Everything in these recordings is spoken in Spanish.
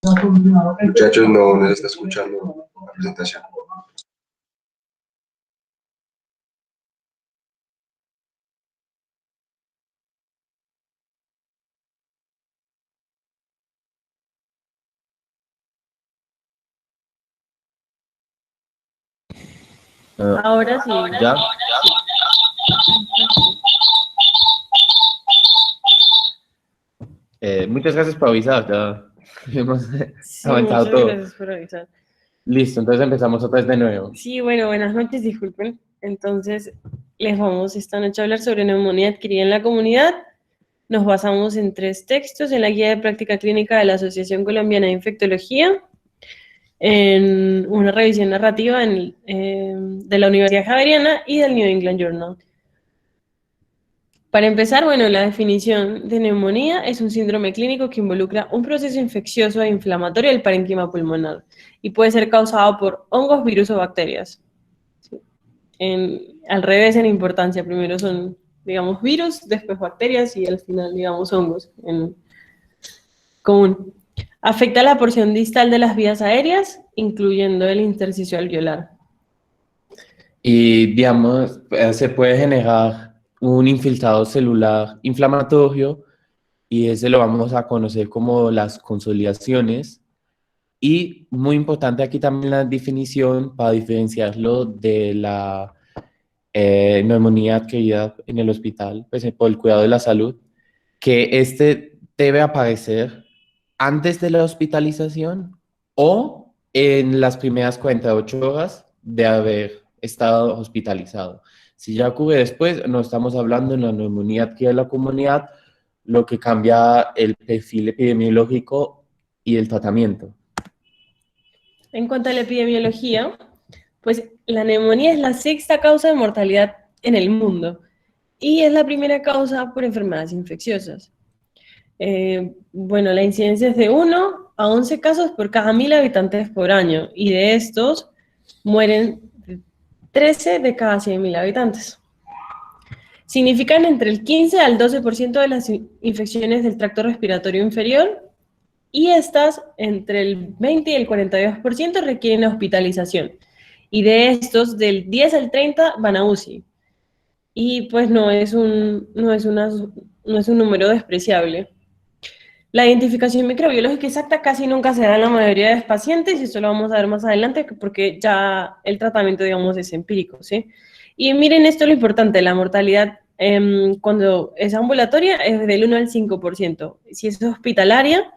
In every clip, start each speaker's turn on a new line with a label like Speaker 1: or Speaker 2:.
Speaker 1: Muchachos, no se está escuchando la presentación.
Speaker 2: Ahora sí.
Speaker 3: ¿Ya? Muchas gracias por avisar, ya hemos
Speaker 2: Sí,
Speaker 3: avanzado
Speaker 2: muchas
Speaker 3: todo.
Speaker 2: gracias por avisar.
Speaker 3: Listo, entonces empezamos otra vez de nuevo.
Speaker 2: Sí, bueno, buenas noches, disculpen. Entonces, les vamos esta noche a hablar sobre neumonía adquirida en la comunidad. Nos basamos en 3 textos, en la guía de práctica clínica de la Asociación Colombiana de Infectología, en una revisión narrativa de la Universidad Javeriana y del New England Journal. Para empezar, bueno, la definición de neumonía es un síndrome clínico que involucra un proceso infeccioso e inflamatorio del parénquima pulmonar y puede ser causado por hongos, virus o bacterias. Al revés en importancia, primero son, digamos, virus, después bacterias y al final, digamos, hongos en común. Afecta la porción distal de las vías aéreas, incluyendo el intersticio alveolar.
Speaker 3: Y, digamos, se puede generar un infiltrado celular inflamatorio y ese lo vamos a conocer como las consolidaciones. Y muy importante aquí también la definición para diferenciarlo de la neumonía adquirida en el hospital, pues por el cuidado de la salud, que este debe aparecer antes de la hospitalización o en las primeras 48 horas de haber estado hospitalizado. Si ya ocurre después, no estamos hablando de la neumonía adquirida en la comunidad, lo que cambia el perfil epidemiológico y el tratamiento.
Speaker 2: En cuanto a la epidemiología, pues la neumonía es la 6ª causa de mortalidad en el mundo y es la primera causa por enfermedades infecciosas. Bueno, la incidencia es de 1 a 11 casos por cada 1000 habitantes por año y de estos mueren 13 de cada 100.000 habitantes. Significan entre el 15 al 12% de las infecciones del tracto respiratorio inferior y estas entre el 20 y el 42% requieren hospitalización. Y de estos, del 10 al 30 van a UCI. Y pues no es un número despreciable. La identificación microbiológica exacta casi nunca se da en la mayoría de los pacientes, y eso lo vamos a ver más adelante porque ya el tratamiento, digamos, es empírico, ¿sí? Y miren esto lo importante, la mortalidad cuando es ambulatoria es del 1 al 5%. Si es hospitalaria,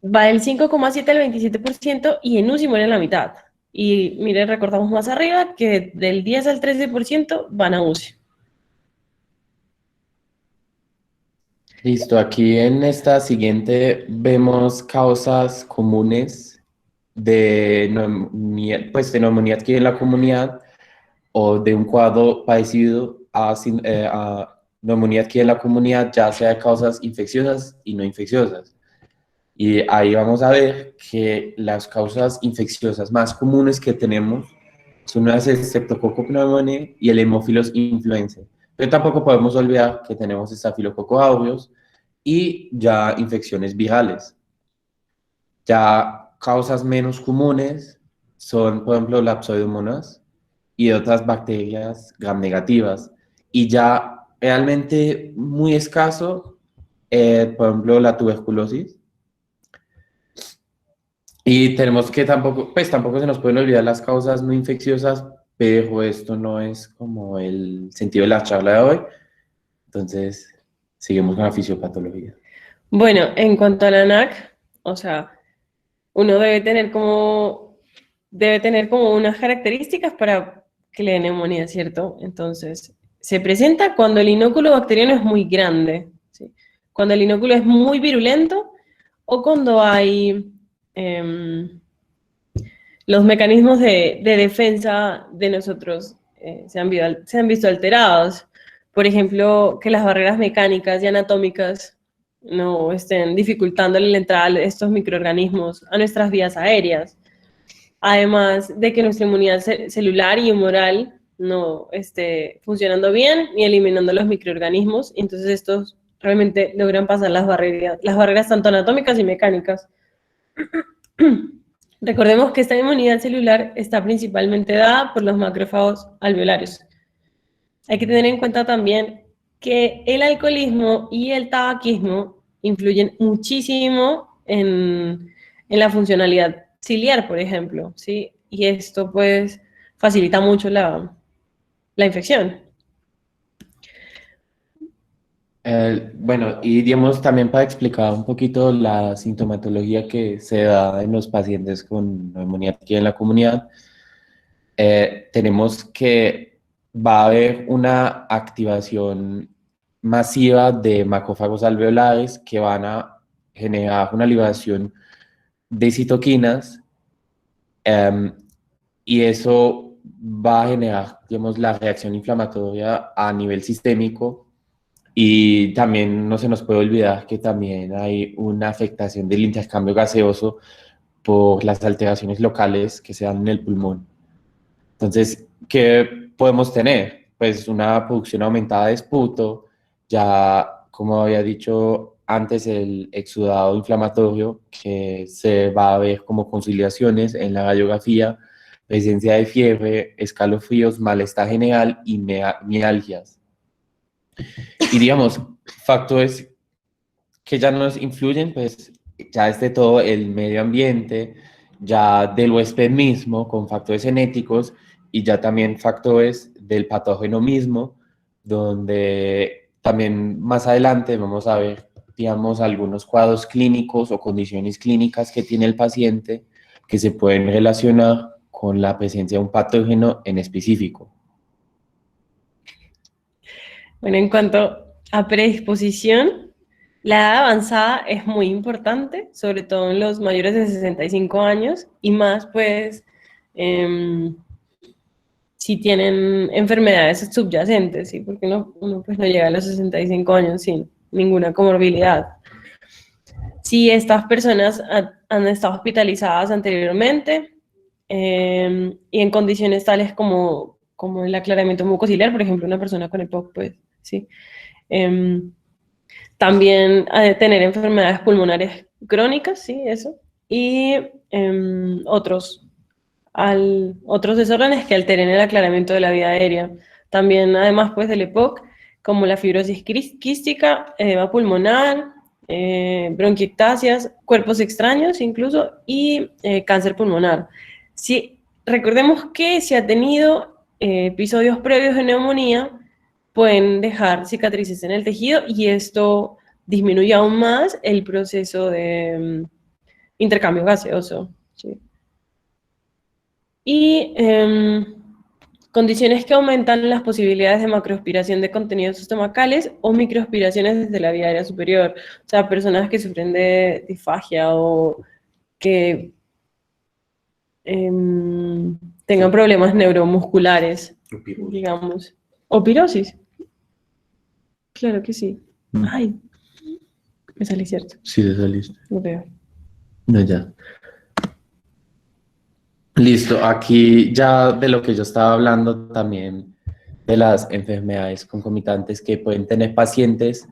Speaker 2: va del 5,7 al 27% y en UCI mueren la mitad. Y miren, recordamos más arriba que del 10 al 13% van a UCI.
Speaker 3: Listo, aquí en esta siguiente vemos causas comunes de neumonía, pues de neumonía adquirida en la comunidad o de un cuadro parecido a neumonía adquirida en la comunidad, ya sea de causas infecciosas y no infecciosas. Y ahí vamos a ver que las causas infecciosas más comunes que tenemos son las Streptococcus pneumoniae y el Haemophilus influenzae. Pero tampoco podemos olvidar que tenemos Staphylococcus aureus y ya infecciones virales. Ya causas menos comunes son, por ejemplo, la Pseudomonas y otras bacterias gram negativas. Y ya realmente muy escaso, por ejemplo, la tuberculosis. Y tenemos que tampoco, pues tampoco se nos pueden olvidar las causas no infecciosas, pero esto no es como el sentido de la charla de hoy. Entonces, seguimos con la fisiopatología.
Speaker 2: Bueno, en cuanto a la NAC, o sea, uno debe tener como unas características para que le dé neumonía, ¿cierto? Entonces, se presenta cuando el inóculo bacteriano es muy grande, ¿sí? Cuando el inóculo es muy virulento o cuando hay los mecanismos de defensa de nosotros se han visto alterados. Por ejemplo, que las barreras mecánicas y anatómicas no estén dificultándole la entrada de estos microorganismos a nuestras vías aéreas. Además de que nuestra inmunidad celular y humoral no esté funcionando bien ni eliminando los microorganismos, entonces estos realmente logran pasar las barreras tanto anatómicas y mecánicas. Recordemos que esta inmunidad celular está principalmente dada por los macrófagos alveolarios. Hay que tener en cuenta también que el alcoholismo y el tabaquismo influyen muchísimo en la funcionalidad ciliar, por ejemplo, ¿sí? Y esto pues facilita mucho la infección.
Speaker 3: Bueno, y digamos también para explicar un poquito la sintomatología que se da en los pacientes con neumonía aquí en la comunidad, tenemos que va a haber una activación masiva de macrófagos alveolares que van a generar una liberación de citoquinas, y eso va a generar, digamos, la reacción inflamatoria a nivel sistémico. Y también no se nos puede olvidar que también hay una afectación del intercambio gaseoso por las alteraciones locales que se dan en el pulmón. Entonces, ¿qué podemos tener? Pues una producción aumentada de esputo, ya como había dicho antes, el exudado inflamatorio, que se va a ver como conciliaciones en la radiografía, presencia de fiebre, escalofríos, malestar general y mialgias. Y digamos, factores que ya nos influyen, pues ya es de todo el medio ambiente, ya del huésped mismo, con factores genéticos, y ya también factores del patógeno mismo, donde también más adelante vamos a ver, digamos, algunos cuadros clínicos o condiciones clínicas que tiene el paciente que se pueden relacionar con la presencia de un patógeno en específico.
Speaker 2: Bueno, en cuanto a predisposición, la edad avanzada es muy importante, sobre todo en los mayores de 65 años y más pues si tienen enfermedades subyacentes, ¿sí? Porque uno pues no llega a los 65 años sin ninguna comorbilidad. Si estas personas han estado hospitalizadas anteriormente y en condiciones tales como el aclaramiento mucociliar, por ejemplo, una persona con EPOC, pues sí. También ha de tener enfermedades pulmonares crónicas, sí, eso. Y otros desórdenes que alteren el aclaramiento de la vía aérea. También, además, pues, del EPOC, como la fibrosis quística, edema pulmonar, bronquiectasias, cuerpos extraños incluso, y cáncer pulmonar. Si, recordemos que si ha tenido episodios previos de neumonía, pueden dejar cicatrices en el tejido y esto disminuye aún más el proceso de intercambio gaseoso. ¿Sí? Y condiciones que aumentan las posibilidades de macroaspiración de contenidos estomacales o microaspiraciones desde la vía aérea superior. O sea, personas que sufren de disfagia o que tengan problemas neuromusculares, digamos. O pirosis. Claro que sí. Ay, me salí cierto.
Speaker 3: Sí, te saliste.
Speaker 2: Lo veo.
Speaker 3: No, ya. Listo, aquí ya de lo que yo estaba hablando también de las enfermedades concomitantes que pueden tener pacientes,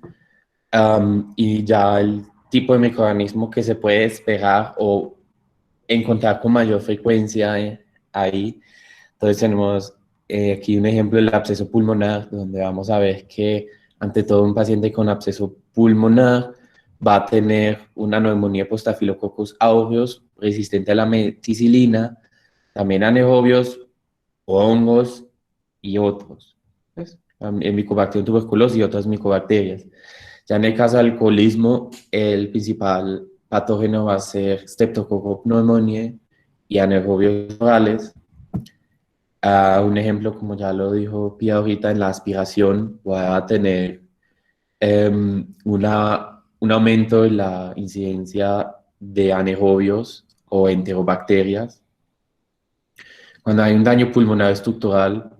Speaker 3: y ya el tipo de microorganismo que se puede despegar o encontrar con mayor frecuencia ahí. Entonces tenemos aquí un ejemplo del absceso pulmonar, donde vamos a ver que ante todo un paciente con absceso pulmonar va a tener una neumonía por Staphylococcus aureus resistente a la meticilina, también anaerobios, hongos y otros, ¿ves? El Mycobacterium tuberculosis y otras micobacterias. Ya en el caso del alcoholismo, el principal patógeno va a ser Streptococcus pneumoniae y anaerobios orales. Un ejemplo, como ya lo dijo Pia ahorita, en la aspiración va a tener un aumento en la incidencia de anaerobios o enterobacterias. Cuando hay un daño pulmonar estructural,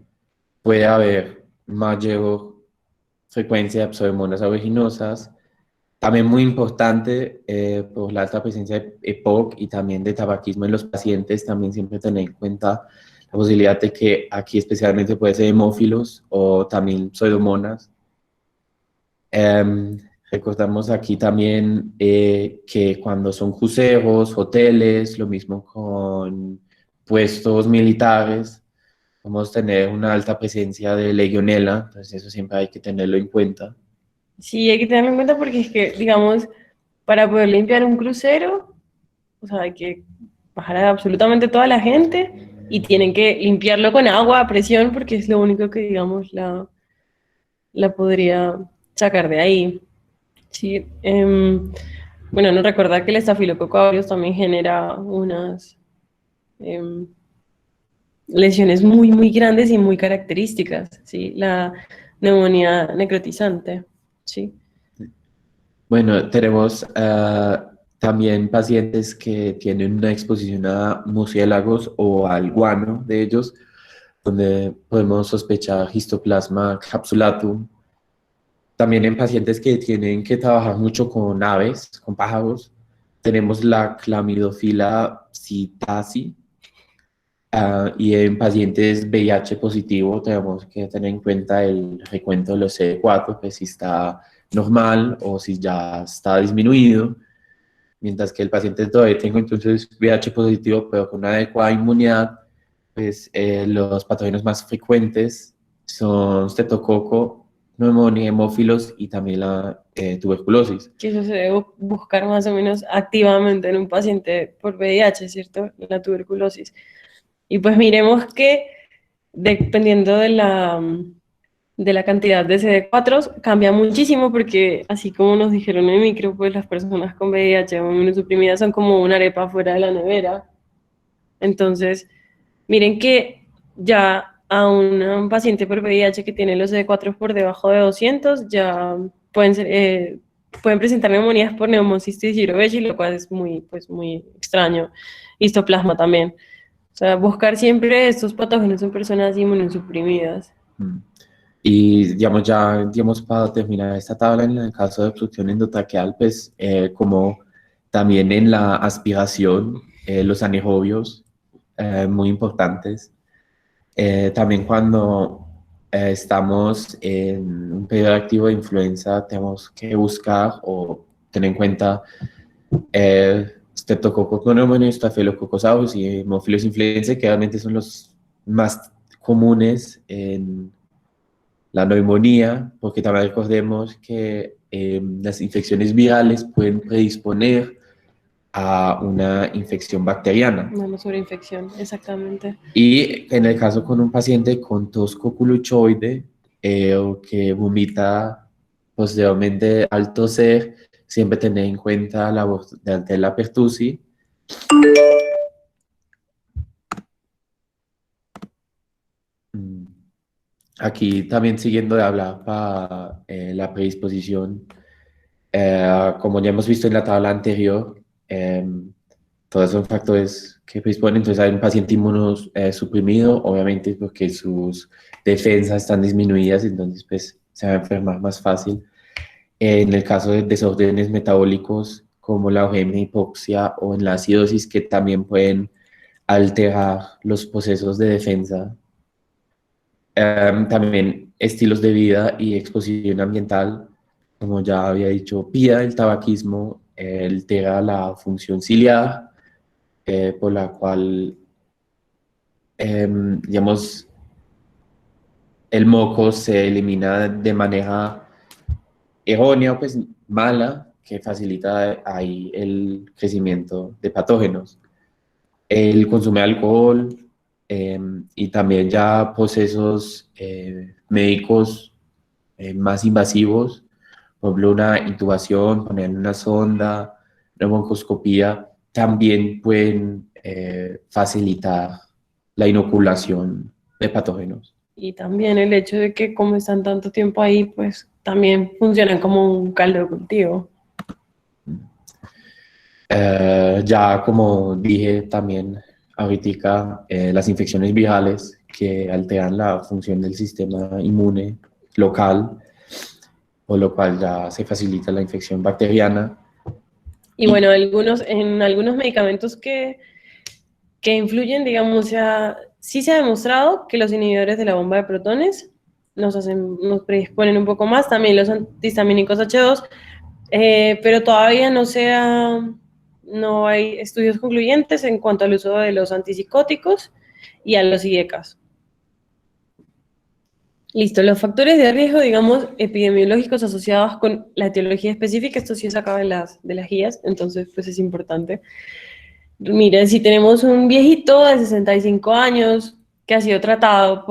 Speaker 3: puede haber mayor frecuencia de pseudomonas aeruginosa. También muy importante, por la alta presencia de EPOC y también de tabaquismo en los pacientes, también siempre tener en cuenta la posibilidad de que aquí especialmente puede ser hemófilos o también pseudomonas. Recordamos aquí también que cuando son cruceros, hoteles, lo mismo con puestos militares, vamos a tener una alta presencia de legionela, entonces eso siempre hay que tenerlo en cuenta.
Speaker 2: Sí, hay que tenerlo en cuenta porque es que, digamos, para poder limpiar un crucero, o sea, hay que bajar a absolutamente toda la gente y tienen que limpiarlo con agua a presión porque es lo único que, digamos, la podría sacar de ahí. Sí, bueno, no recordar que el estafilococo aureus también genera unas em, lesiones muy, muy grandes y muy características, ¿sí? La neumonía necrotizante, ¿sí?
Speaker 3: Bueno, tenemos también pacientes que tienen una exposición a murciélagos o al guano de ellos, donde podemos sospechar histoplasma capsulatum. También en pacientes que tienen que trabajar mucho con aves, con pájaros, tenemos la Chlamydophila psittaci. Y en pacientes VIH positivo tenemos que tener en cuenta el recuento de los CD4, pues si está normal o si ya está disminuido, mientras que el paciente todavía tengo entonces VIH positivo, pero con una adecuada inmunidad, pues los patógenos más frecuentes son streptococo, neumonía, hemófilos y también la tuberculosis.
Speaker 2: Que eso se debe buscar más o menos activamente en un paciente por VIH, ¿cierto? La tuberculosis. Y pues miremos que dependiendo de la cantidad de CD4 cambia muchísimo porque así como nos dijeron en el micro, pues las personas con VIH o inmunosuprimidas son como una arepa fuera de la nevera. Entonces, miren que ya a un paciente por VIH que tiene los CD4 por debajo de 200 ya pueden presentar neumonías por neumocistis girovecii, lo cual es muy, pues, muy extraño. Histoplasma también. O sea, buscar siempre estos patógenos en personas inmunosuprimidas.
Speaker 3: Mm. Y digamos, ya digamos, para terminar esta tabla, en el caso de obstrucción endotraqueal, pues como también en la aspiración, los anaerobios, muy importantes. También cuando estamos en un periodo activo de influenza, tenemos que buscar o tener en cuenta Streptococcus pneumoniae, Staphylococcus aureus y Haemophilus influenzae, que realmente son los más comunes en la neumonía, porque también recordemos que las infecciones virales pueden predisponer a una infección bacteriana.
Speaker 2: Una sobreinfección, exactamente.
Speaker 3: Y en el caso con un paciente con tos coculochoide o que vomita posteriormente al toser, siempre tener en cuenta la Bordetella pertussi. Aquí también siguiendo de hablar para la predisposición, como ya hemos visto en la tabla anterior, todos son factores que predisponen. Entonces hay un paciente inmunosuprimido, obviamente porque sus defensas están disminuidas, entonces pues se va a enfermar más fácil. En el caso de desórdenes metabólicos como la uremia, hipoxia o en la acidosis, que también pueden alterar los procesos de defensa. También estilos de vida y exposición ambiental, como ya había dicho Pía, el tabaquismo altera la función ciliar, por la cual, digamos, el moco se elimina de manera errónea, pues mala, que facilita ahí el crecimiento de patógenos. El consumo de alcohol y también ya procesos médicos más invasivos, por ejemplo, una intubación, poner una sonda, una broncoscopía, también pueden facilitar la inoculación de patógenos.
Speaker 2: Y también el hecho de que como están tanto tiempo ahí, pues también funcionan como un caldo de cultivo.
Speaker 3: Ya como dije también ahorita, las infecciones virales que alteran la función del sistema inmune local, por lo cual ya se facilita la infección bacteriana.
Speaker 2: Y bueno, en algunos medicamentos que influyen, digamos, sí se ha demostrado que los inhibidores de la bomba de protones nos predisponen un poco más, también los antihistamínicos H2, pero todavía no hay estudios concluyentes en cuanto al uso de los antipsicóticos y a los IECAS. Listo, los factores de riesgo, digamos, epidemiológicos asociados con la etiología específica, esto sí es acá de las guías, entonces pues es importante. Miren, si tenemos un viejito de 65 años que ha sido tratado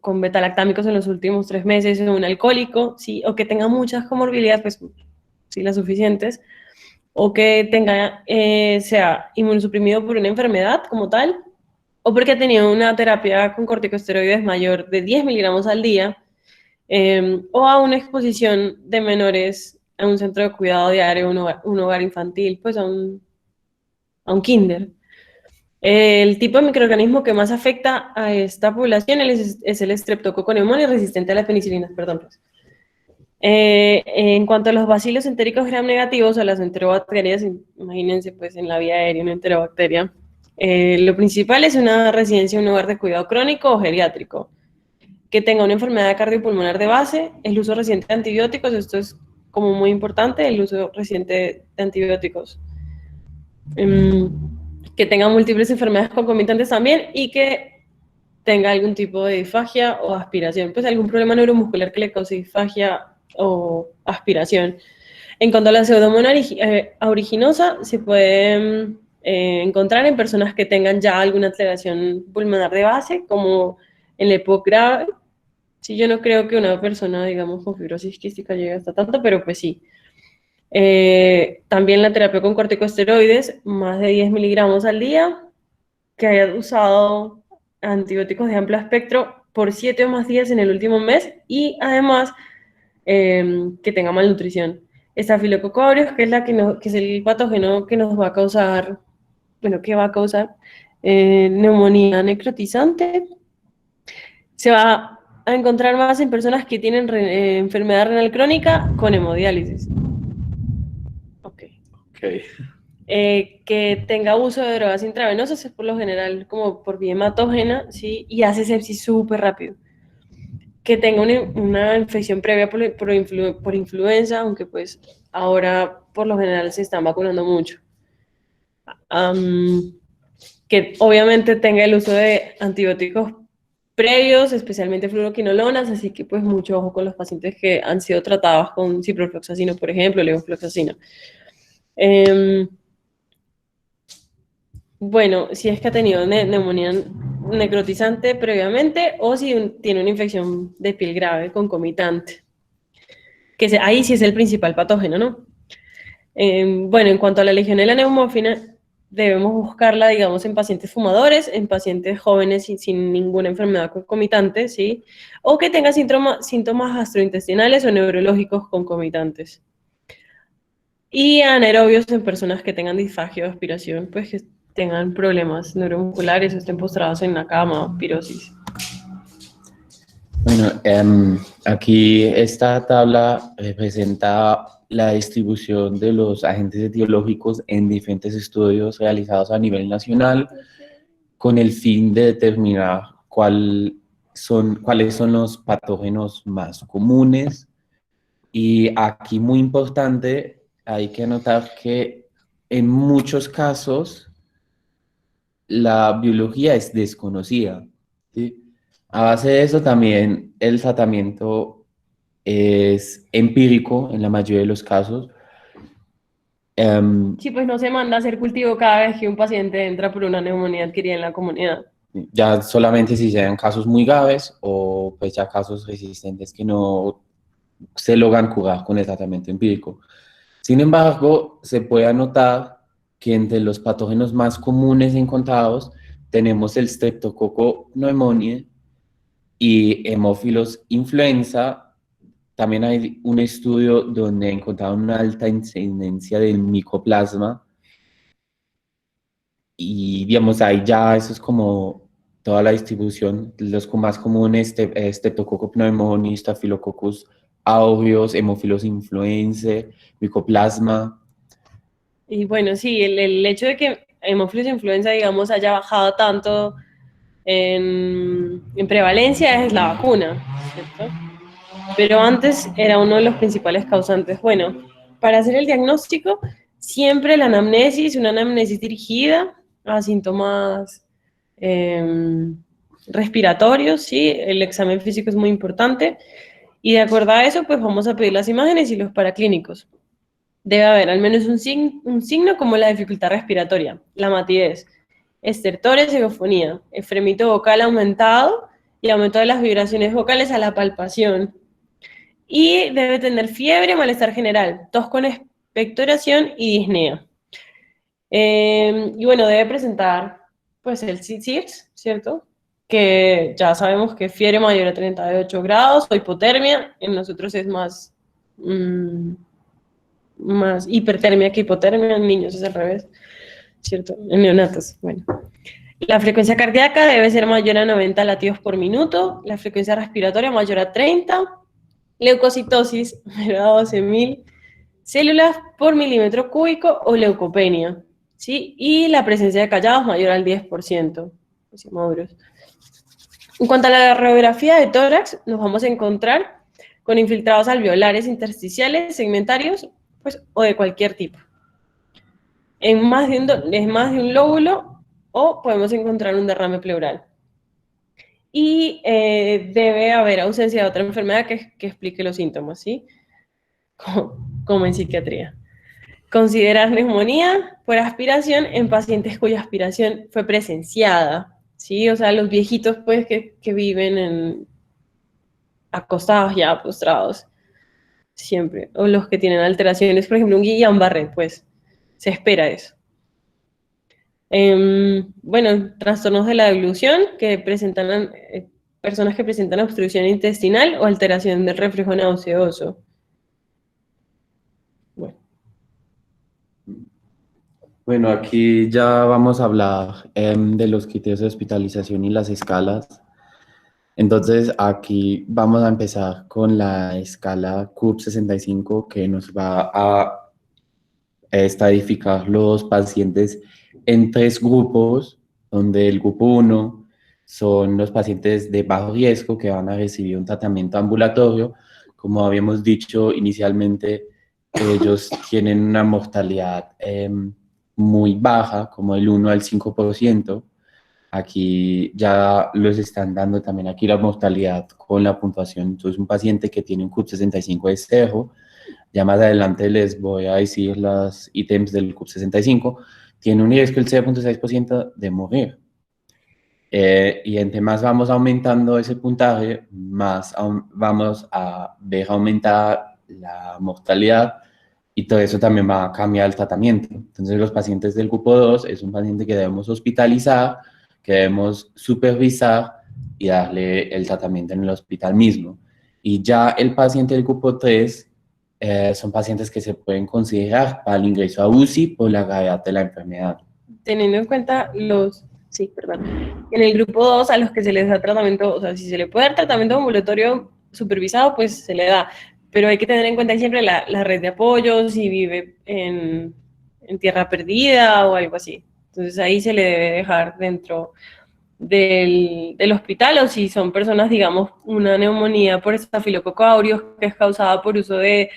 Speaker 2: con betalactámicos en los últimos 3 meses, o un alcohólico, ¿sí? O que tenga muchas comorbilidades, pues sí, las suficientes, o que sea inmunosuprimido por una enfermedad como tal, o porque ha tenido una terapia con corticosteroides mayor de 10 miligramos al día, o a una exposición de menores a un centro de cuidado diario, un hogar infantil, pues a un kinder. El tipo de microorganismo que más afecta a esta población es el Streptococcus pneumoniae resistente a las penicilinas, perdón. Pues. En cuanto a los bacilos entéricos gram negativos o las enterobacterias, imagínense pues en la vía aérea una enterobacteria, lo principal es una residencia, un hogar de cuidado crónico o geriátrico, que tenga una enfermedad cardiopulmonar de base, el uso reciente de antibióticos, esto es como muy importante, el uso reciente de antibióticos. Que tenga múltiples enfermedades concomitantes también y que tenga algún tipo de disfagia o aspiración, pues algún problema neuromuscular que le cause disfagia o aspiración. En cuanto a la pseudomonas aeruginosa, se puede encontrar en personas que tengan ya alguna alteración pulmonar de base, como en la EPOC grave. Sí, yo no creo que una persona, digamos, con fibrosis quística llegue hasta tanto, pero pues sí. También la terapia con corticosteroides, más de 10 miligramos al día, que haya usado antibióticos de amplio espectro por 7 o más días en el último mes y además que tenga malnutrición. Estafilococcus aureus, que es el patógeno que nos va a causar, bueno, que va a causar neumonía necrotizante. Se va a encontrar más en personas que tienen enfermedad renal crónica con hemodiálisis.
Speaker 3: Okay.
Speaker 2: Que tenga uso de drogas intravenosas es por lo general como por vía hematógena, ¿sí? Y hace sepsis súper rápido. Que tenga una infección previa por influenza, aunque pues ahora por lo general se están vacunando mucho. Que obviamente tenga el uso de antibióticos previos, especialmente fluoroquinolonas, así que pues mucho ojo con los pacientes que han sido tratados con ciprofloxacino, por ejemplo, levofloxacino. Bueno, si es que ha tenido neumonía necrotizante previamente o si tiene una infección de piel grave concomitante, que ahí sí es el principal patógeno, ¿no? Bueno, en cuanto a la Legionela pneumófila, debemos buscarla, digamos, en pacientes fumadores, en pacientes jóvenes sin ninguna enfermedad concomitante, ¿sí? O que tenga síntomas gastrointestinales o neurológicos concomitantes. Y anaerobios en personas que tengan disfagia o aspiración, pues que tengan problemas neuromusculares o estén postrados en la cama, pirosis.
Speaker 3: Bueno, aquí esta tabla representa la distribución de los agentes etiológicos en diferentes estudios realizados a nivel nacional con el fin de determinar cuáles son los patógenos más comunes. Y aquí muy importante, hay que notar que en muchos casos la biología es desconocida, ¿sí? A base de eso también el tratamiento es empírico en la mayoría de los casos.
Speaker 2: Sí, pues no se manda a hacer cultivo cada vez que un paciente entra por una neumonía adquirida en la comunidad.
Speaker 3: Ya solamente si se dan casos muy graves o pues ya casos resistentes que no se logran curar con el tratamiento empírico. Sin embargo, se puede anotar que entre los patógenos más comunes encontrados tenemos el Streptococcus pneumoniae y Haemophilus influenza. También hay un estudio donde encontraron una alta incidencia del micoplasma y digamos ahí ya eso es como toda la distribución, los más comunes, Streptococcus pneumoniae, Staphylococcus aureus, Haemophilus influenzae, micoplasma.
Speaker 2: Y bueno, sí, el hecho de que Haemophilus influenza, digamos, haya bajado tanto en prevalencia es la vacuna, ¿cierto? Pero antes era uno de los principales causantes. Bueno, para hacer el diagnóstico, siempre la anamnesis, una anamnesis dirigida a síntomas respiratorios, ¿sí? El examen físico es muy importante. Y de acuerdo a eso, pues vamos a pedir las imágenes y los paraclínicos. Debe haber al menos un signo como la dificultad respiratoria, la matidez, estertores, eufonía, efremito vocal aumentado y aumento de las vibraciones vocales a la palpación. Y debe tener fiebre, malestar general, tos con expectoración y disnea. Y bueno, debe presentar pues el SIRS, ¿cierto? Que ya sabemos que fiebre mayor a 38 grados o hipotermia, en nosotros es más hipertermia que hipotermia, en niños es al revés, ¿cierto? En neonatos, bueno. La frecuencia cardíaca debe ser mayor a 90 latidos por minuto, la frecuencia respiratoria mayor a 30, leucocitosis mayor a 12.000 células por milímetro cúbico o leucopenia, ¿sí? Y la presencia de callados mayor al 10%, osimoduros. En cuanto a la radiografía de tórax, nos vamos a encontrar con infiltrados alveolares, intersticiales, segmentarios, pues, o de cualquier tipo. En más de un lóbulo, o podemos encontrar un derrame pleural. Y debe haber ausencia de otra enfermedad que explique los síntomas, ¿sí? Como en psiquiatría. Considerar neumonía por aspiración en pacientes cuya aspiración fue presenciada, ¿sí? O sea, los viejitos, pues, que viven acostados ya, postrados, siempre. O los que tienen alteraciones, por ejemplo, un Guillain-Barré, pues, se espera eso. Bueno, trastornos de la deglución, que presentan personas que presentan obstrucción intestinal o alteración del reflejo nauseoso.
Speaker 3: Bueno, aquí ya vamos a hablar de los criterios de hospitalización y las escalas. Entonces, aquí vamos a empezar con la escala CUP65, que nos va a estadificar los pacientes en 3 grupos, donde el grupo 1 son los pacientes de bajo riesgo que van a recibir un tratamiento ambulatorio. Como habíamos dicho inicialmente, ellos tienen una mortalidad muy baja, como el 1 al 5%. Aquí ya los están dando también aquí la mortalidad con la puntuación. Entonces, un paciente que tiene un CUP65 de 0, ya más adelante les voy a decir los ítems del CUP65, tiene un riesgo del 0.6% de morir. Y entre más vamos aumentando ese puntaje, más vamos a ver aumentar la mortalidad, y todo eso también va a cambiar el tratamiento. Entonces, los pacientes del grupo 2 es un paciente que debemos hospitalizar, que debemos supervisar y darle el tratamiento en el hospital mismo. Y ya el paciente del grupo 3 son pacientes que se pueden considerar para el ingreso a UCI por la gravedad de la enfermedad.
Speaker 2: Teniendo en cuenta en el grupo 2 a los que se les da tratamiento, o sea, si se le puede dar tratamiento ambulatorio supervisado, pues se le da. Pero hay que tener en cuenta siempre la red de apoyo, si vive en tierra perdida o algo así. Entonces ahí se le debe dejar dentro del hospital, o si son personas, digamos, una neumonía por estafilococo aureus que es causada por uso de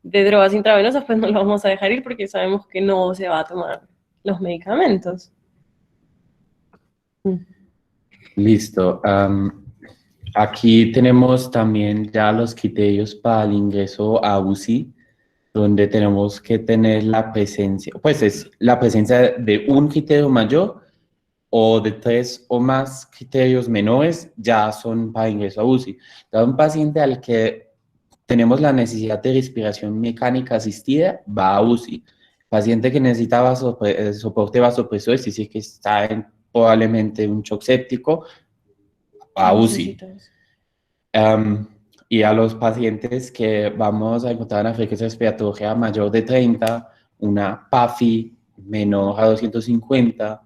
Speaker 2: drogas intravenosas, pues no lo vamos a dejar ir porque sabemos que no se va a tomar los medicamentos.
Speaker 3: Listo. Aquí tenemos también ya los criterios para el ingreso a UCI, donde tenemos que tener la presencia, pues es la presencia de un criterio mayor o de 3 o más criterios menores, ya son para ingreso a UCI. Cada un paciente al que tenemos la necesidad de respiración mecánica asistida va a UCI. Paciente que necesita soporte vasopresor, es decir, que está en probablemente un shock séptico, a UCI. Y a los pacientes que vamos a encontrar una frecuencia respiratoria mayor de 30, una PAFI menor a 250,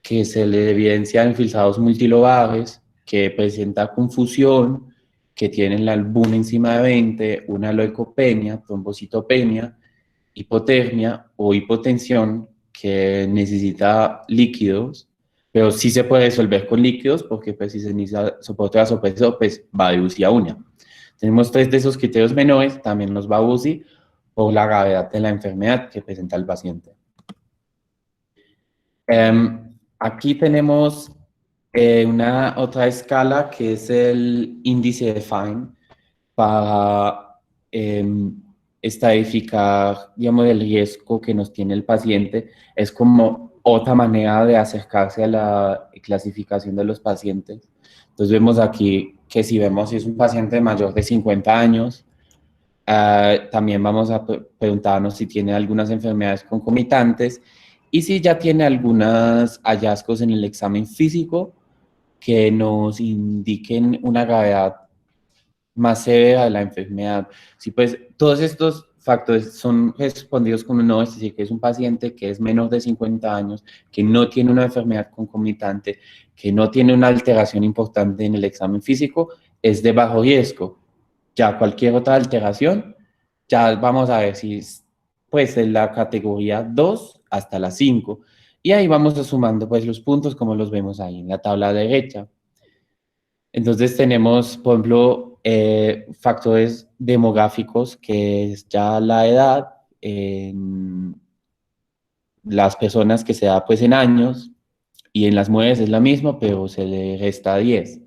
Speaker 3: que se le evidencian infiltrados multilobales, que presenta confusión, que tienen la albuna encima de 20, una leucopenia, trombocitopenia, hipotermia o hipotensión, que necesita líquidos, pero sí se puede resolver con líquidos, porque pues si se necesita soporte vasopresor, pues va de UCI a UNIA. Tenemos 3 de esos criterios menores, también nos va a UCI, por la gravedad de la enfermedad que presenta el paciente. Aquí tenemos una otra escala que es el índice de Fine para estadificar, digamos, el riesgo que nos tiene el paciente. Es como otra manera de acercarse a la clasificación de los pacientes. Entonces vemos aquí que si vemos si es un paciente mayor de 50 años, también vamos a preguntarnos si tiene algunas enfermedades concomitantes y si ya tiene algunos hallazgos en el examen físico que nos indiquen una gravedad más severa de la enfermedad. Si pues todos estos factores son respondidos con un no, es decir, que es un paciente que es menor de 50 años, que no tiene una enfermedad concomitante, que no tiene una alteración importante en el examen físico, es de bajo riesgo. Ya cualquier otra alteración, ya vamos a ver si es pues en la categoría 2 hasta la 5. Y ahí vamos sumando pues los puntos como los vemos ahí en la tabla derecha. Entonces tenemos, por ejemplo, factores demográficos, que es ya la edad, las personas que se da pues en años, y en las mujeres es la misma, pero se le resta 10.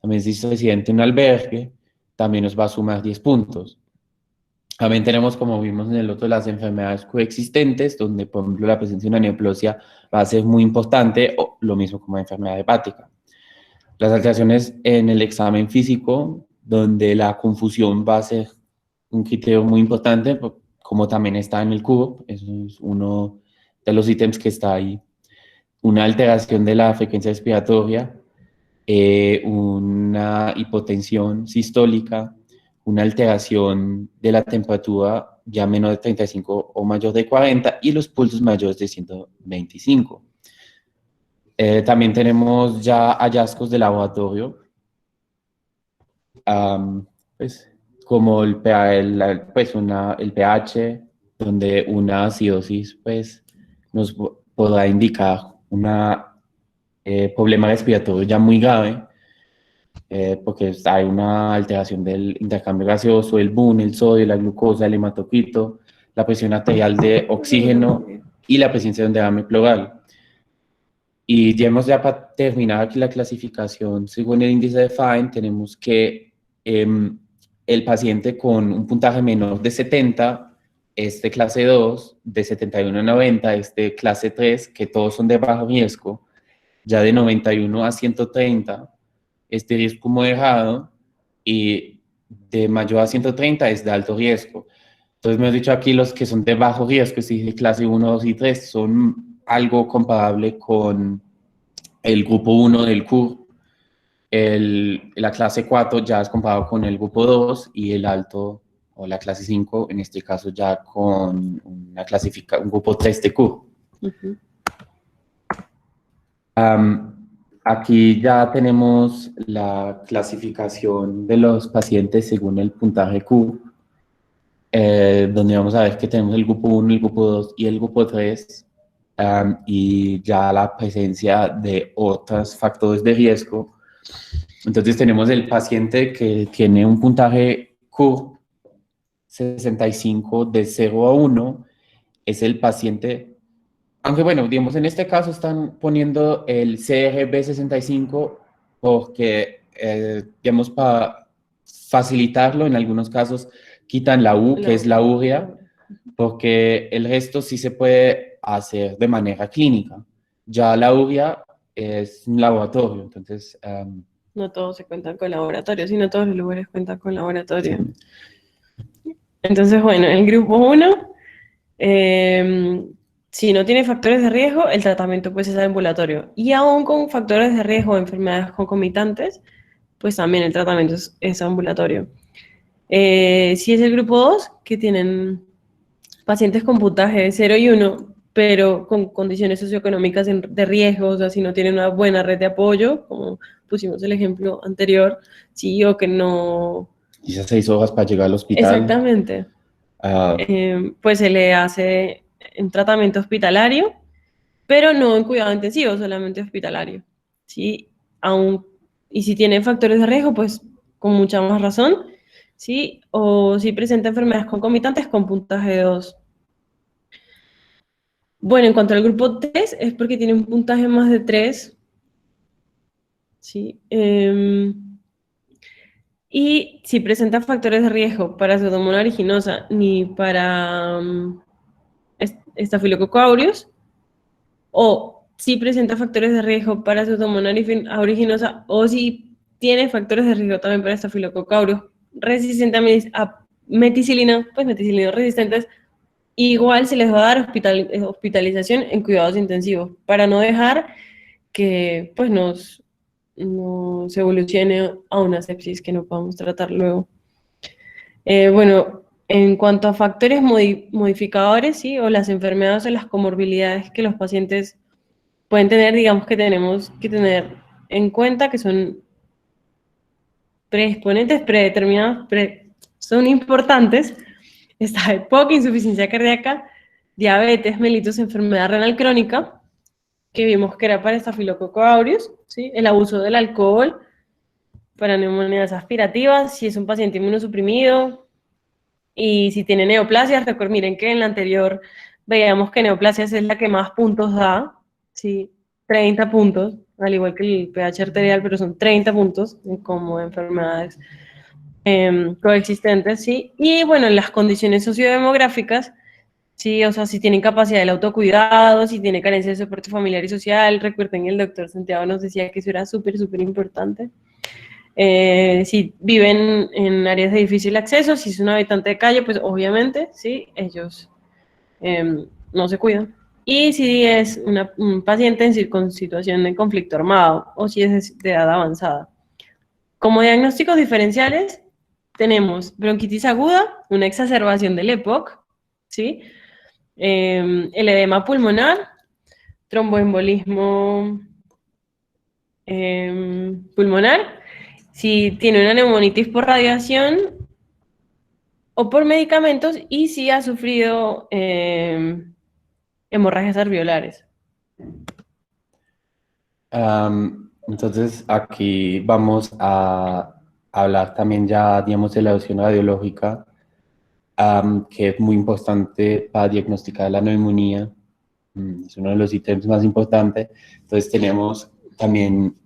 Speaker 3: También si es residente en un albergue, también nos va a sumar 10 puntos. También tenemos, como vimos en el otro, las enfermedades coexistentes, donde, por ejemplo, la presencia de una neoplosia va a ser muy importante, o lo mismo como la enfermedad hepática. Las alteraciones en el examen físico, donde la confusión va a ser un criterio muy importante, como también está en el cubo, eso es uno de los ítems que está ahí. Una alteración de la frecuencia respiratoria, una hipotensión sistólica, una alteración de la temperatura ya menor de 35 o mayor de 40 y los pulsos mayores de 125. También tenemos ya hallazgos de laboratorio, pues, como el pH, donde una acidosis pues, nos podrá indicar un problema respiratorio ya muy grave, porque hay una alteración del intercambio gaseoso, el BUN, el sodio, la glucosa, el hematocrito, la presión arterial de oxígeno y la presencia de un derrame pleural. Y ya para terminar aquí la clasificación, según el índice de Fine, tenemos que el paciente con un puntaje menor de 70 es de clase 2, de 71 a 90 es de clase 3, que todos son de bajo riesgo, ya de 91 a 130 es de riesgo moderado y de mayor a 130 es de alto riesgo. Entonces me he dicho aquí los que son de bajo riesgo, es decir, clase 1, 2 y 3, son algo comparable con el grupo 1 del CUR. La clase 4 ya es comparado con el grupo 2 y el alto, o la clase 5, en este caso ya con un grupo 3 de CUR. Aquí ya tenemos la clasificación de los pacientes según el puntaje Q, donde vamos a ver que tenemos el grupo 1, el grupo 2 y el grupo 3, y ya la presencia de otros factores de riesgo. Entonces tenemos el paciente que tiene un puntaje Q 65 de 0 a 1, es el paciente. Aunque bueno, digamos, en este caso están poniendo el CRB65 porque, digamos, para facilitarlo, en algunos casos quitan la U, que es la urea, porque el resto sí se puede hacer de manera clínica. Ya la urea es un laboratorio, entonces...
Speaker 2: no todos se cuentan con laboratorio, sino todos los lugares cuentan con laboratorio. Sí. Entonces, bueno, el grupo 1... si no tiene factores de riesgo, el tratamiento pues es ambulatorio. Y aún con factores de riesgo o enfermedades concomitantes, pues también el tratamiento es ambulatorio. Si es el grupo 2, que tienen pacientes con puntaje de 0 y 1, pero con condiciones socioeconómicas de riesgo, o sea, si no tienen una buena red de apoyo, como pusimos el ejemplo anterior, sí, o que no...
Speaker 3: Quizás 6 horas para llegar al hospital.
Speaker 2: Exactamente. Pues se le hace en tratamiento hospitalario, pero no en cuidado intensivo, solamente hospitalario, ¿sí? Y si tiene factores de riesgo, pues con mucha más razón ¿sí? O si presenta enfermedades concomitantes con puntaje 2. Bueno, en cuanto al grupo 3, es porque tiene un puntaje más de 3, ¿sí? Y si presenta factores de riesgo para Pseudomonas aeruginosa ni para Staphylococcus aureus, o si presenta factores de riesgo para Pseudomonas aeruginosa, o si tiene factores de riesgo también para Staphylococcus aureus resistente a meticilina, pues meticilina resistentes, igual se les va a dar hospitalización en cuidados intensivos para no dejar que pues nos evolucione a una sepsis que no podamos tratar luego. Bueno, en cuanto a factores modificadores, ¿sí? O las enfermedades o las comorbilidades que los pacientes pueden tener, digamos que tenemos que tener en cuenta que son predisponentes, predeterminados, son importantes. Está EPOC, insuficiencia cardíaca, diabetes, mellitus, enfermedad renal crónica, que vimos que era para Staphylococcus aureus, ¿sí? El abuso del alcohol, para neumonías aspirativas, si es un paciente inmunosuprimido, y si tiene neoplasias, recuerden, miren que en la anterior veíamos que neoplasias es la que más puntos da, ¿sí? 30 puntos, al igual que el pH arterial, pero son 30 puntos como enfermedades coexistentes, ¿sí? Y bueno, las condiciones sociodemográficas, sí, o sea, si tienen capacidad del autocuidado, si tiene carencia de soporte familiar y social, recuerden, el doctor Santiago nos decía que eso era súper, súper importante. Si viven en áreas de difícil acceso, si es un habitante de calle, pues obviamente, sí, ellos no se cuidan. Y si es un paciente con situación de conflicto armado o si es de edad avanzada. Como diagnósticos diferenciales, tenemos bronquitis aguda, una exacerbación del EPOC, ¿sí? El edema pulmonar, tromboembolismo pulmonar, si tiene una neumonitis por radiación o por medicamentos y si ha sufrido hemorragias alveolares.
Speaker 3: Entonces aquí vamos a hablar también ya, digamos, de la erosión radiológica, que es muy importante para diagnosticar la neumonía. Es uno de los ítems más importantes. Entonces tenemos también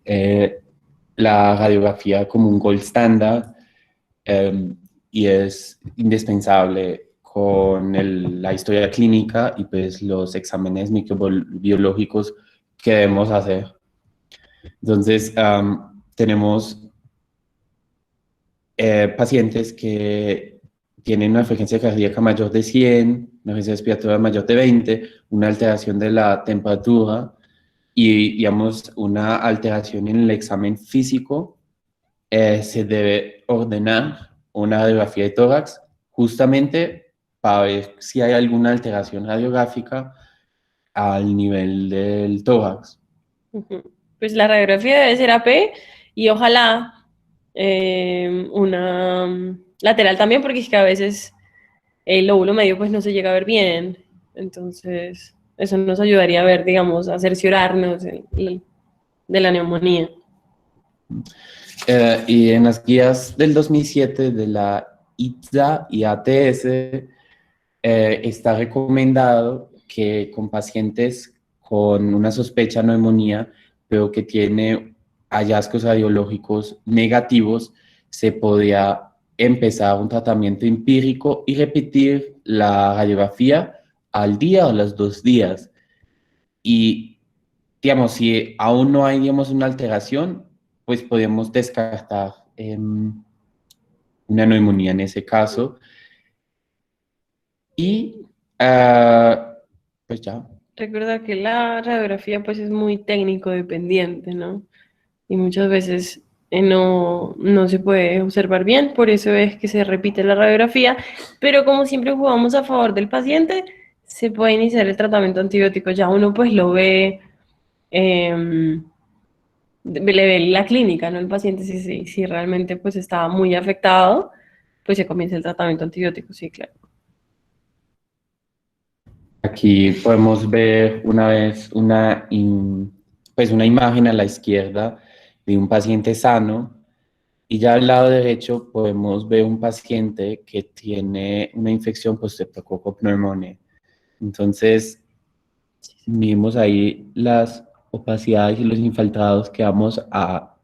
Speaker 3: la radiografía como un gold standard y es indispensable con la historia clínica y pues los exámenes microbiológicos que debemos hacer. Entonces tenemos pacientes que tienen una frecuencia cardíaca mayor de 100, una frecuencia respiratoria mayor de 20, una alteración de la temperatura y, digamos, una alteración en el examen físico, se debe ordenar una radiografía de tórax justamente para ver si hay alguna alteración radiográfica al nivel del tórax.
Speaker 2: Pues la radiografía debe ser AP y ojalá una lateral también, porque es que a veces el lóbulo medio pues no se llega a ver bien, entonces eso nos ayudaría a ver, digamos, a cerciorarnos de la neumonía.
Speaker 3: Y en las guías del 2007 de la ITSA y ATS está recomendado que con pacientes con una sospecha de neumonía, pero que tiene hallazgos radiológicos negativos, se podía empezar un tratamiento empírico y repetir la radiografía al día o a los 2 días. Y, digamos, si aún no hay, digamos, una alteración, pues podemos descartar una neumonía en ese caso. Y, pues ya.
Speaker 2: Recuerda que la radiografía pues es muy técnico dependiente, ¿no? Y muchas veces no se puede observar bien, por eso es que se repite la radiografía, pero como siempre jugamos a favor del paciente, se puede iniciar el tratamiento antibiótico, ya uno pues lo ve, le ve la clínica, ¿no? El paciente si realmente pues está muy afectado, pues se comienza el tratamiento antibiótico, sí, claro.
Speaker 3: Aquí podemos ver una vez pues una imagen a la izquierda de un paciente sano Y ya al lado derecho podemos ver un paciente que tiene una infección por Streptococcus pneumoniae. Entonces, vimos ahí las opacidades y los infiltrados que vamos a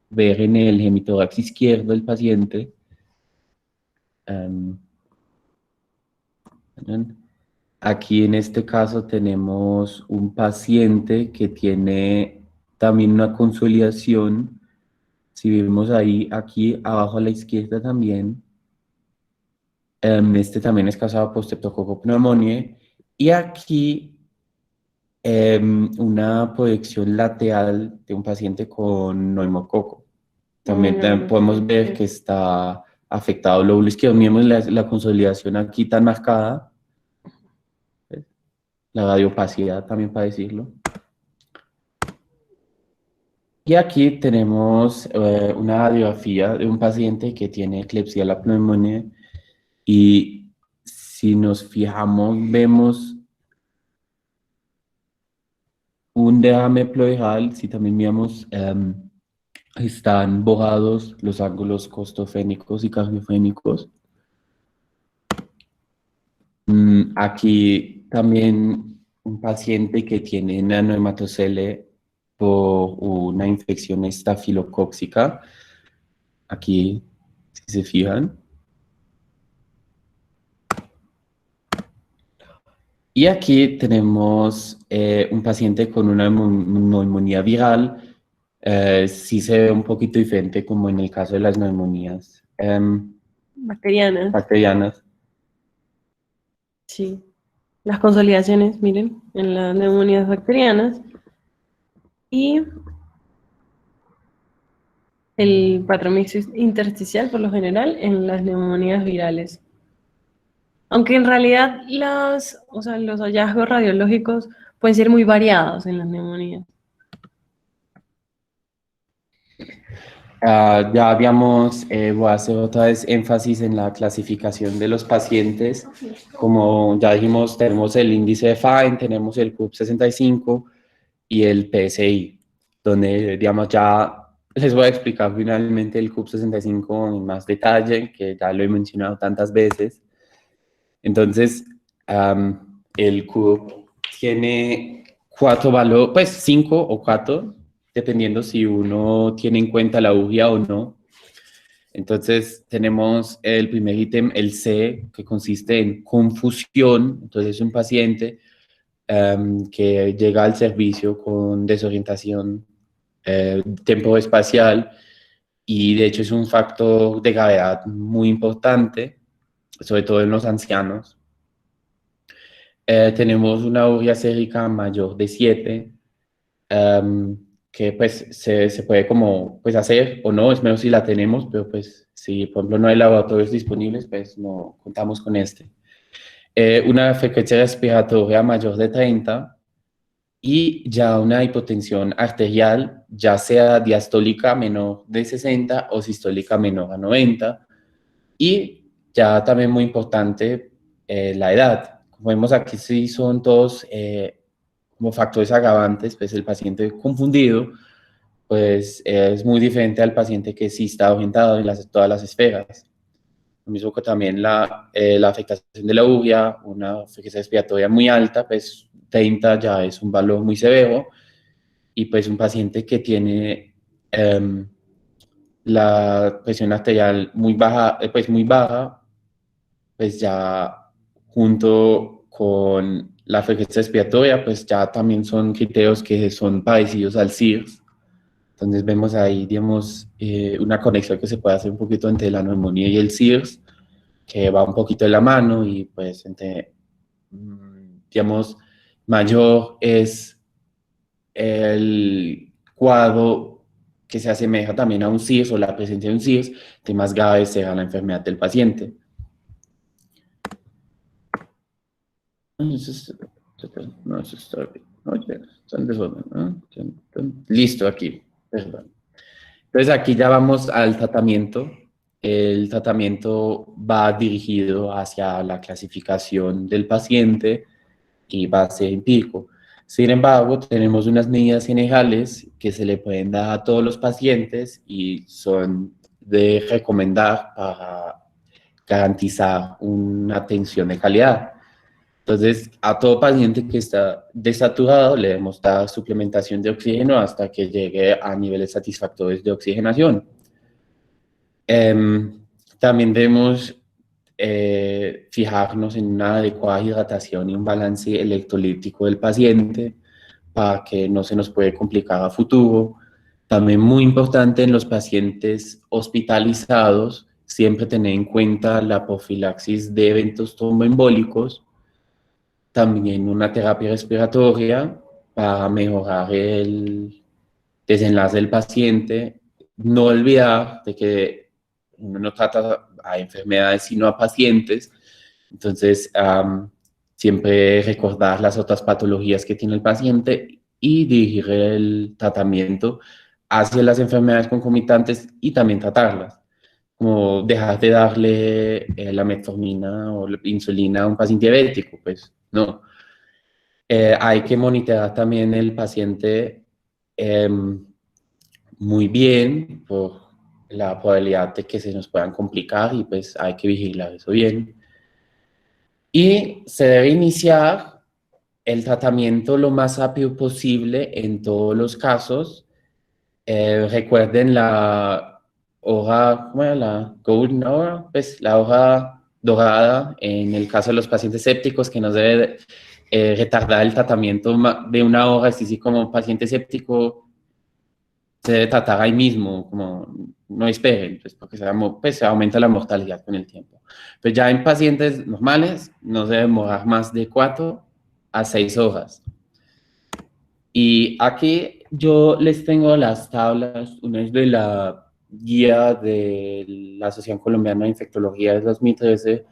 Speaker 3: ver en el hemitórax izquierdo del paciente. Aquí en este caso tenemos un paciente que tiene también una consolidación. Si vemos ahí, aquí abajo a la izquierda también, este también es causado por Streptococcus pneumoniae. Y aquí una proyección lateral de un paciente con neumococo. También podemos ver que está afectado el lóbulo izquierdo. Miremos la consolidación aquí tan marcada. La radiopacidad también para decirlo. Y aquí tenemos una radiografía de un paciente que tiene Klebsiella la pneumoniae y si nos fijamos vemos un derrame pleural. Si también miramos están borrados los ángulos costofénicos y cardiofénicos. Aquí también un paciente que tiene nanohematocele por una infección estafilocóxica. Aquí, si se fijan. Y aquí tenemos un paciente con una neumonía viral. Sí se ve un poquito diferente como en el caso de las neumonías bacterianas.
Speaker 2: Sí. Las consolidaciones, miren, en las neumonías bacterianas. Y el patrón intersticial, por lo general, en las neumonías virales. Aunque en realidad los hallazgos radiológicos pueden ser muy variados en las neumonías.
Speaker 3: Ya habíamos, voy a hacer otra vez énfasis en la clasificación de los pacientes. Como ya dijimos, tenemos el índice de Fine, tenemos el CUP65 y el PSI, donde, digamos, ya les voy a explicar finalmente el CUP65 en más detalle, que ya lo he mencionado tantas veces. Entonces, el CUP tiene 4 valores, pues 5 o 4, dependiendo si uno tiene en cuenta la UGIA o no. Entonces tenemos el primer ítem, el C, que consiste en confusión. Entonces es un paciente que llega al servicio con desorientación tempoespacial y de hecho es un factor de gravedad muy importante, sobre todo en los ancianos. Tenemos una UGIA sérica mayor de 7, que pues se puede como pues hacer o no, es mejor si la tenemos, pero pues si por ejemplo no hay laboratorios disponibles, pues no contamos con este. Una frecuencia respiratoria mayor de 30 y ya una hipotensión arterial, ya sea diastólica menor de 60 o sistólica menor a 90. Y ya también muy importante la edad. Como vemos aquí, sí son todos como factores agravantes, pues el paciente confundido pues es muy diferente al paciente que sí está orientado en todas las esferas. Lo mismo que también la afectación de la UGIA, una frecuencia respiratoria muy alta, pues 30 ya es un valor muy severo, y pues un paciente que tiene la presión arterial muy baja, pues ya junto con la frecuencia respiratoria, pues ya también son criterios que son parecidos al CIRS. Entonces vemos ahí, digamos, una conexión que se puede hacer un poquito entre la neumonía y el CIRS, que va un poquito de la mano y pues entre, digamos, mayor es el cuadro que se asemeja también a un CIRS o la presencia de un CIRS, de más grave será la enfermedad del paciente. Listo, aquí, perdón. Entonces aquí ya vamos al tratamiento. El tratamiento va dirigido hacia la clasificación del paciente y va a ser empírico. Sin embargo, tenemos unas medidas generales que se le pueden dar a todos los pacientes y son de recomendar para garantizar una atención de calidad. Entonces, a todo paciente que está desaturado le debemos dar suplementación de oxígeno hasta que llegue a niveles satisfactorios de oxigenación. También debemos fijarnos en una adecuada hidratación y un balance electrolítico del paciente para que no se nos puede complicar a futuro. También muy importante en los pacientes hospitalizados, siempre tener en cuenta la profilaxis de eventos tromboembólicos, también una terapia respiratoria para mejorar el desenlace del paciente. No olvidar de que uno no trata a enfermedades sino a pacientes, entonces siempre recordar las otras patologías que tiene el paciente y dirigir el tratamiento hacia las enfermedades concomitantes y también tratarlas, como dejar de darle la metformina o la insulina a un paciente diabético, pues no. Hay que monitorear también el paciente muy bien por la probabilidad de que se nos puedan complicar y pues hay que vigilar eso bien. Y se debe iniciar el tratamiento lo más rápido posible en todos los casos. Recuerden la hoja, bueno, la golden hour, pues la hoja dorada en el caso de los pacientes sépticos, que nos debe retardar el tratamiento de una hora, es decir, como un paciente séptico se debe tratar ahí mismo, como no esperen, pues, porque se aumenta la mortalidad con el tiempo. Pues ya en pacientes normales no se debe demorar más de 4 a 6 horas. Y aquí yo les tengo las tablas, una es de la guía de la Asociación Colombiana de Infectología de 2013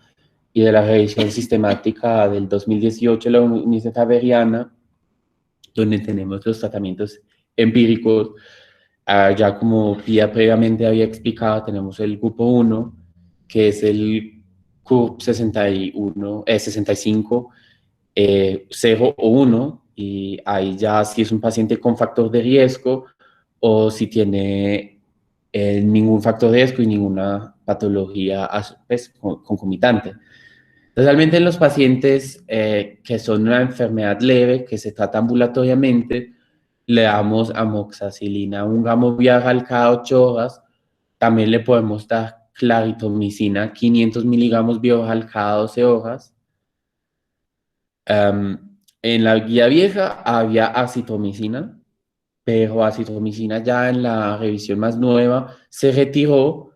Speaker 3: y de la revisión sistemática del 2018 de la Universidad Javeriana, donde tenemos los tratamientos empíricos. Ya como Pia previamente había explicado, tenemos el grupo 1, que es el CURP 65, 0 o 1, y ahí ya si es un paciente con factor de riesgo o si tiene ningún factor de riesgo y ninguna patología pues, concomitante. Realmente en los pacientes que son una enfermedad leve, que se trata ambulatoriamente, le damos amoxicilina, un gramo viagal cada 8 horas. También le podemos dar claritromicina, 500 miligramos viagal cada 12 horas. En la guía vieja había acitromicina, pero acitromicina ya en la revisión más nueva se retiró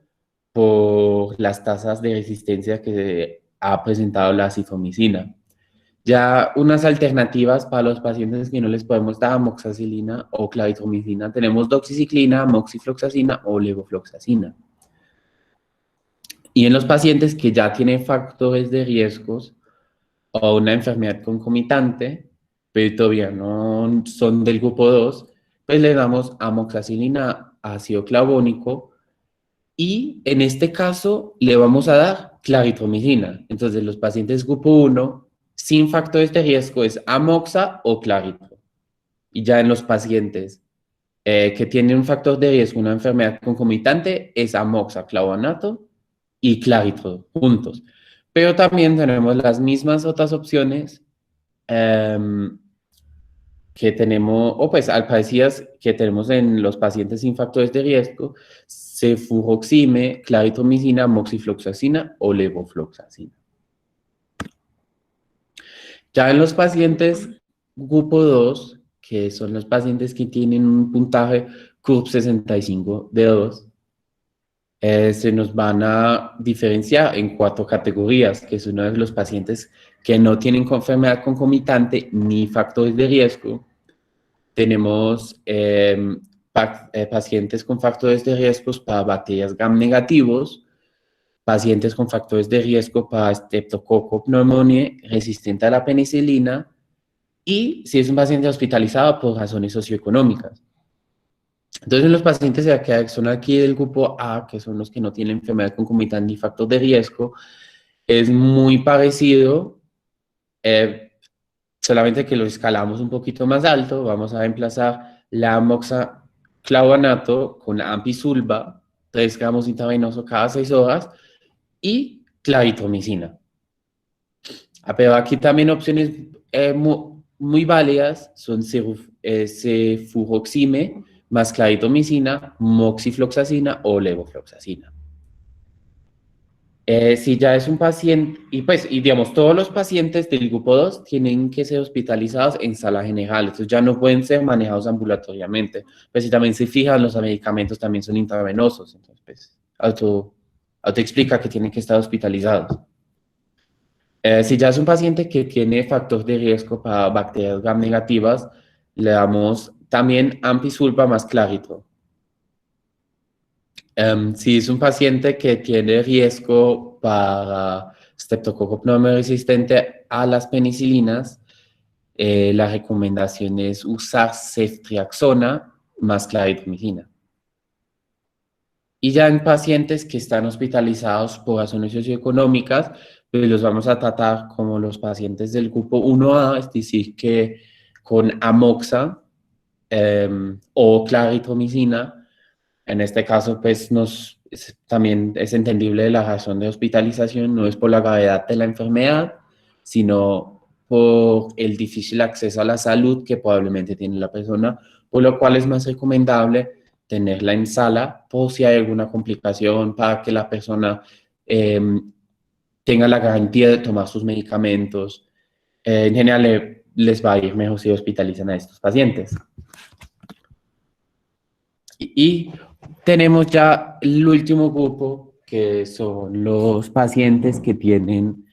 Speaker 3: por las tasas de resistencia que ha presentado la acitromicina. Ya unas alternativas para los pacientes que no les podemos dar amoxicilina o claritromicina, tenemos doxiciclina, moxifloxacina o levofloxacina. Y en los pacientes que ya tienen factores de riesgos o una enfermedad concomitante, pero todavía no son del grupo 2, pues le damos amoxicilina, ácido clavónico, y en este caso le vamos a dar claritromicina. Entonces los pacientes grupo 1 sin factores de riesgo es amoxa o claritro. Y ya en los pacientes que tienen un factor de riesgo, una enfermedad concomitante, es amoxa, clavuanato y claritro juntos. Pero también tenemos las mismas otras opciones que tenemos, o pues al parecidas que tenemos en los pacientes sin factores de riesgo, cefuroxime, claritromicina, moxifloxacina o levofloxacina. Ya en los pacientes grupo 2, que son los pacientes que tienen un puntaje CURP 65 de 2, se nos van a diferenciar en 4 categorías, que son uno de los pacientes que no tienen enfermedad concomitante ni factores de riesgo. Tenemos pacientes con factores de riesgo para bacterias gram negativos, pacientes con factores de riesgo para Streptococcus pneumoniae resistente a la penicilina, y si es un paciente hospitalizado por razones socioeconómicas. Entonces, los pacientes que son aquí del grupo A, que son los que no tienen enfermedad concomitante ni factor de riesgo, es muy parecido, solamente que lo escalamos un poquito más alto. Vamos a reemplazar la amoxiclavonato con ampicilva 3 gramos intravenoso cada 6 horas, y claritromicina. Pero aquí también opciones muy válidas son cefuroxime más claritromicina, moxifloxacina o levofloxacina. Si ya es un paciente, y digamos, todos los pacientes del grupo 2 tienen que ser hospitalizados en sala general, entonces ya no pueden ser manejados ambulatoriamente. Pues si también se fijan, los medicamentos también son intravenosos, entonces pues auto explica que tienen que estar hospitalizados. Si ya es un paciente que tiene factor de riesgo para bacterias gram negativas, le damos también ampicilva más clarito. Si es un paciente que tiene riesgo para Streptococcus pneumoniae resistente a las penicilinas, la recomendación es usar ceftriaxona más claritromicina. Y ya en pacientes que están hospitalizados por razones socioeconómicas, pues los vamos a tratar como los pacientes del grupo 1A, es decir, que con amoxa o claritromicina. En este caso, pues también es entendible la razón de hospitalización, no es por la gravedad de la enfermedad, sino por el difícil acceso a la salud que probablemente tiene la persona, por lo cual es más recomendable tenerla en sala por si hay alguna complicación para que la persona tenga la garantía de tomar sus medicamentos. En general, les va a ir mejor si hospitalizan a estos pacientes. Y tenemos ya el último grupo, que son los pacientes que tienen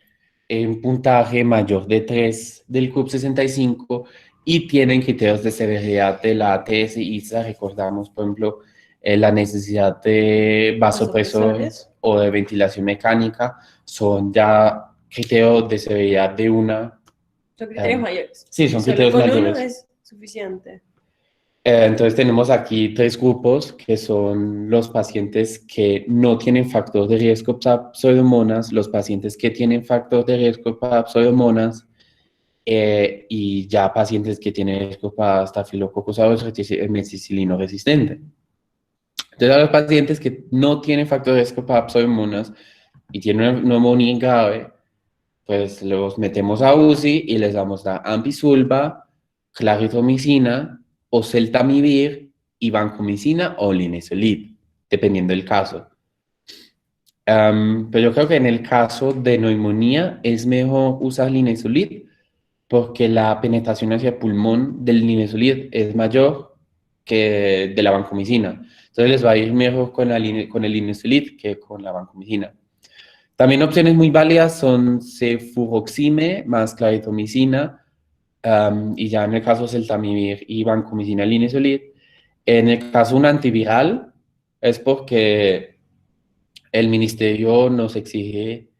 Speaker 3: un puntaje mayor de 3 del CUP65 y tienen criterios de severidad de la ATS y ISA. Recordamos, por ejemplo, la necesidad de vasopresores o de ventilación mecánica. Son ya criterios de severidad de una.
Speaker 2: Son criterios mayores.
Speaker 3: Sí, son criterios
Speaker 2: con
Speaker 3: mayores.
Speaker 2: Uno es suficiente.
Speaker 3: Entonces tenemos aquí 3 grupos, que son los pacientes que no tienen factor de riesgo para pseudomonas, los pacientes que tienen factor de riesgo para pseudomonas, y ya pacientes que tienen riesgo para Staphylococcus aureus meticilino resistente. Entonces a los pacientes que no tienen factor de riesgo para pseudomonas y tienen una neumonía grave, pues los metemos a UCI y les damos la ampicilva, claritromicina, o oseltamivir y vancomicina o linezolid, dependiendo del caso. Pero yo creo que en el caso de neumonía es mejor usar linezolid porque la penetración hacia el pulmón del linezolid es mayor que de la vancomicina. Entonces les va a ir mejor con el linezolid que con la vancomicina. También opciones muy válidas son cefuroxime más claritromicina, y ya en el caso oseltamivir y vancomicina linezolid. En el caso de un antiviral es porque el ministerio nos exige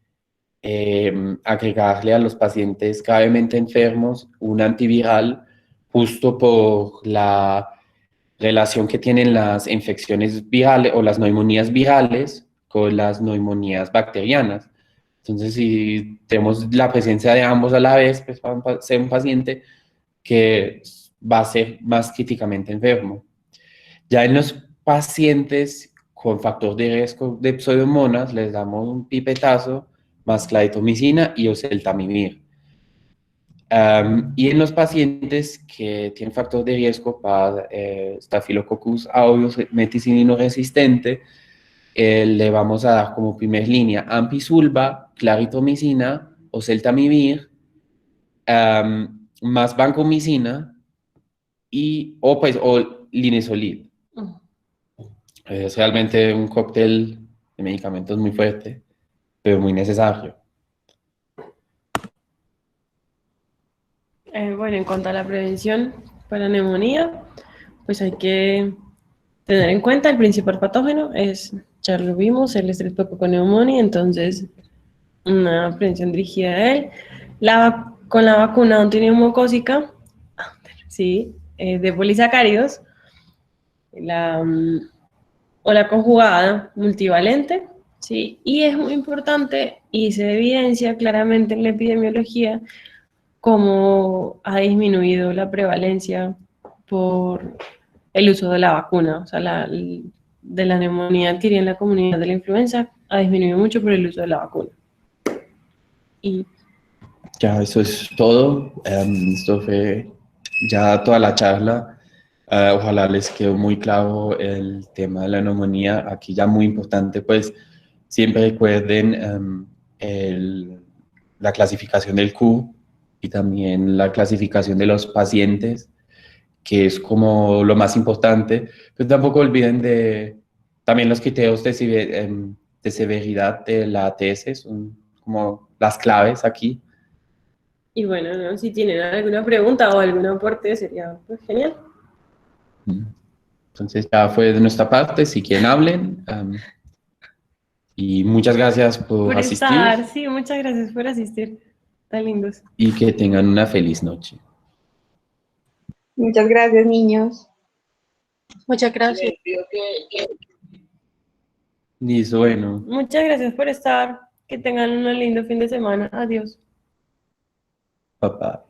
Speaker 3: agregarle a los pacientes gravemente enfermos un antiviral justo por la relación que tienen las infecciones virales o las neumonías virales con las neumonías bacterianas. Entonces, si tenemos la presencia de ambos a la vez, pues va a ser un paciente que va a ser más críticamente enfermo. Ya en los pacientes con factor de riesgo de pseudomonas, les damos un pipetazo más claritromicina y oseltamivir. Y en los pacientes que tienen factor de riesgo para Staphylococcus aureus meticilino resistente, le vamos a dar como primer línea ampicilva, claritromicina, oseltamivir, más vancomicina o linezolid. Es realmente un cóctel de medicamentos muy fuerte, pero muy necesario.
Speaker 2: Bueno, en cuanto a la prevención para neumonía, pues hay que tener en cuenta el principal patógeno, ya lo vimos, el Streptococcus pneumoniae, entonces una prevención dirigida a él. Con la vacuna antineumocócica, sí, de polisacáridos, o la conjugada multivalente, ¿sí? Y es muy importante y se evidencia claramente en la epidemiología cómo ha disminuido la prevalencia por el uso de la vacuna. O sea, de la neumonía adquirida en la comunidad de la influenza ha disminuido mucho por el uso de la vacuna. Y
Speaker 3: Ya, eso es todo. Esto fue ya toda la charla. Ojalá les quedó muy claro el tema de la neumonía. Aquí ya muy importante, pues siempre recuerden la clasificación del Q y también la clasificación de los pacientes, que es como lo más importante. Pero tampoco olviden de también los criterios de severidad de la ATS, son como las claves aquí.
Speaker 2: Y bueno, ¿no? Si tienen alguna pregunta o algún aporte, sería pues, genial.
Speaker 3: Entonces ya fue de nuestra parte, si quieren hablen. Y muchas gracias por
Speaker 2: Por
Speaker 3: asistir
Speaker 2: estar, sí, muchas gracias por asistir. Tan lindos.
Speaker 3: y que tengan una feliz noche.
Speaker 4: Muchas gracias, niños.
Speaker 5: Muchas gracias.
Speaker 3: Listo, bueno,
Speaker 2: Muchas gracias por estar. Que tengan un lindo fin de semana. Adiós.
Speaker 3: papá.